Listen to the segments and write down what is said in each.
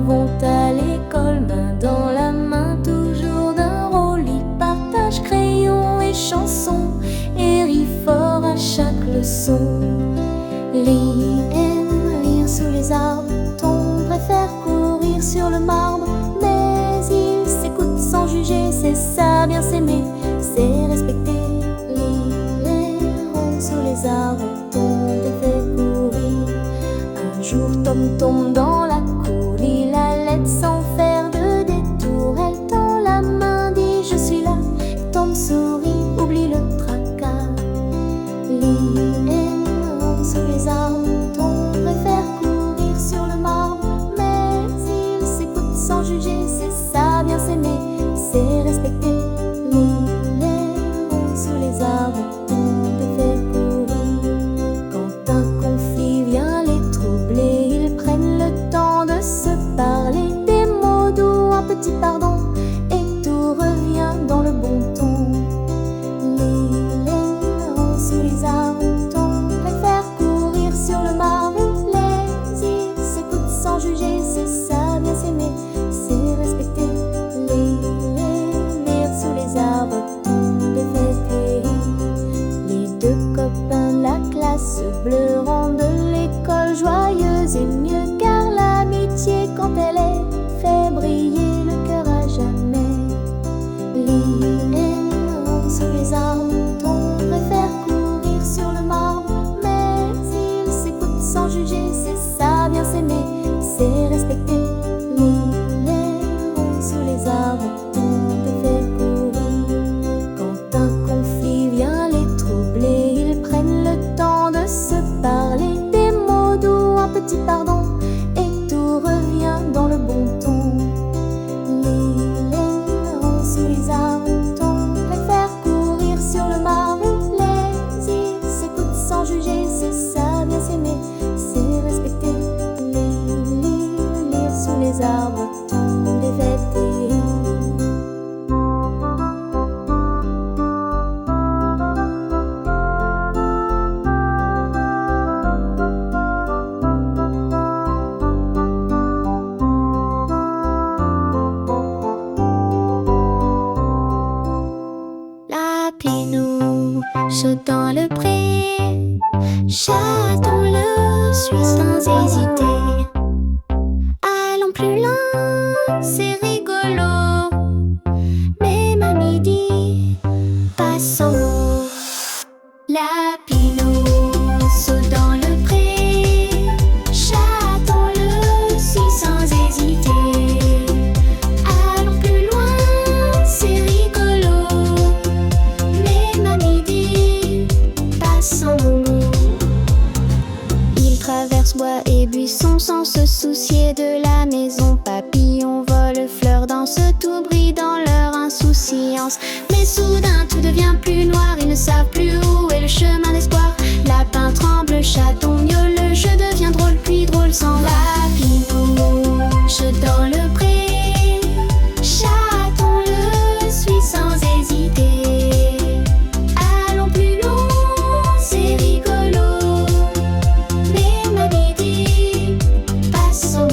vont à l'école, main dans la main, toujours d'un rôle. Ils partagent crayons et chansons et rient fort à chaque leçon. Lee aime lire sous les arbres, Tom préfère courir sur le marbre. Mais il s'écoute sans juger, c'est ça bien s'aimer, c'est respecter. Lee errant sous les arbres, Tom fait courir. Un jour Tom tombe dans la cour, il allait sans faire de détour. Elle tend la main, dit je suis là. Tom sourit, oublie le tracas. Lee errant sous les arbres, Tom préfère courir sur le marbre. Mais il s'écoute sans juger, c'est ça bien s'aimer, c'est respecter. Lee errant sous les arbres, Tom fait courir. Quand un conflit vient les troubler, ils prennent le temps de se parler. Des mots doux, un petit pardon, et tout revient dans le bon ton. Lee errant sous les arbres, Tom préfère courir sur le marbre. Les îles s'écoutent sans juger, c'est ça bien s'aimer, c'est respecter. Lire sous les arbres, Tom fait périr. Les deux copains de la classe bleue rendent l'école joyeuse et mieux, car l'amitié quand elle est fait briller le cœur à jamais. Lee errant sous les arbres, Tom préfère courir sur le marbre. Mais il s'écoute sans juger, c'est ça bien s'aimer, c'est respecter. Lee errant sous les arbres, Tom fait courir. Quand un conflit vient les troubler, ils prennent le temps de se parler. Des mots doux, un petit pardon, et tout revient dans le bon ton. Lee errant sous les arbres, Tom préfère courir sur le marbre. Les îles s'écoutent sans juger, c'est ça bien s'aimer, c'est respecter. Lire sous les arbres, Tom fait périr. Lapinou saute dans le pré, chatons-le, suis sans hésiter. Allons plus loin, c'est rigolo. Même à midi, passons. Lapinou saute dans le pré, chatons-le, suis sans hésiter. Allons plus loin, c'est rigolo. Même à midi, passons. Il traverse bois et buissons sans se soucier de la maison. Papillons, volent, fleurs dansent, tout brille dans leur insouciance. Mais soudain tout devient plus noir, ils ne savent plus où est le chemin d'espoir. Lapin tremble, chaton miaule, le jeu devient drôle, puis drôle sans Lapinou. Je dans le pré, chatons-le, suis sans hésiter. Allons plus loin, c'est rigolo. Même à midi, passons.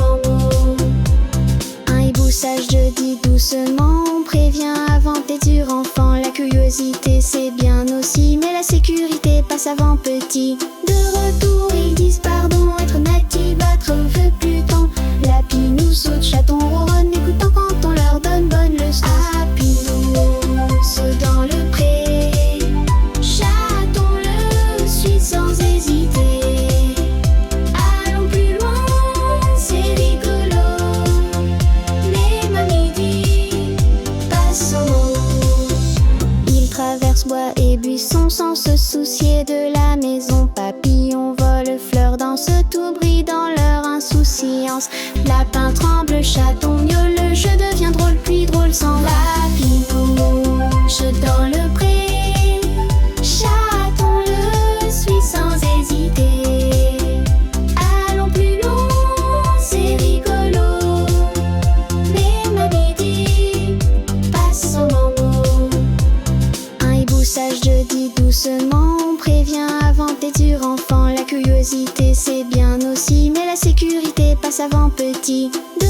Un hibou sage dit doucement, on prévient avant tes durs enfants. La curiosité c'est bien aussi, mais la sécurité passe avant petit. De retour ils disent pardon, être natif, battre veut plus tant. Lapinou saute, chaton ronronne, écoutant quand on leur donne bonne leçon. Lapinou saute dans le pré, chatons-le, suis sans hésiter. Allons plus loin, c'est rigolo. Même à midi, passons. Ils traversent bois et buissons sans se soucier de la maison. Papillons, volent, fleurs dansent, tout brille dans leur insouciance. Lapin tremble, chaton miaule, le jeu devient drôle, puis drôle sans Lapinou. Je dans le pré, chatons-le, suis sans hésiter. Allons plus loin, c'est rigolo. Même à midi, passons. Un hibou sage dit doucement, on prévient avant tes durs enfants. La curiosité c'est bien aussi, mais la sécurité passe avant petit. De